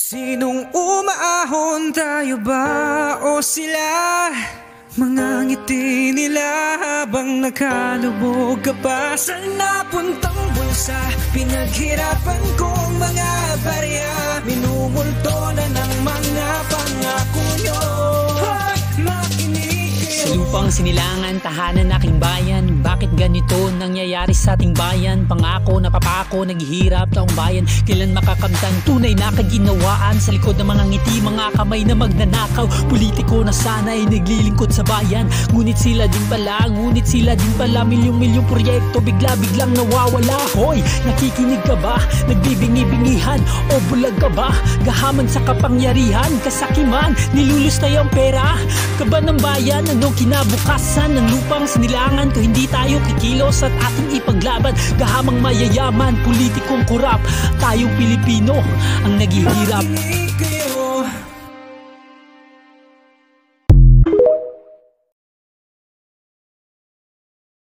Sinong umaahon, tayo ba o sila? Mga ngiti nila habang nakalubog ka pa. Saan napuntang bulsa? Pinaghirapan kong mga barya. Minumulto na ng mga pangako nyo. Sa lupang sinilangan, tahanan aking bayan. Bakit ganito nangyayari sa ating bayan? Pangako, napapako, naghihirap taong bayan. Kailan makakamtan tunay na kaginawaan? Sa likod ng mga ngiti, mga kamay na magnanakaw. Politiko na sana ay naglilingkod sa bayan. Ngunit sila din pala milyong-milyong proyekto bigla-biglang nawawala. Hoy, nakikinig ka ba? Nagbibingi-bingihan o bulag ka ba? Gahaman sa kapangyarihan, kasakiman, nilulus tayo ang pera. Kaba ng bayan, anong kinabukasan ng lupang sinilangan? Kung hindi tayo kikilos at ating ipaglaban, gahamang mayayaman, politikong kurap, tayong Pilipino ang naghihirap.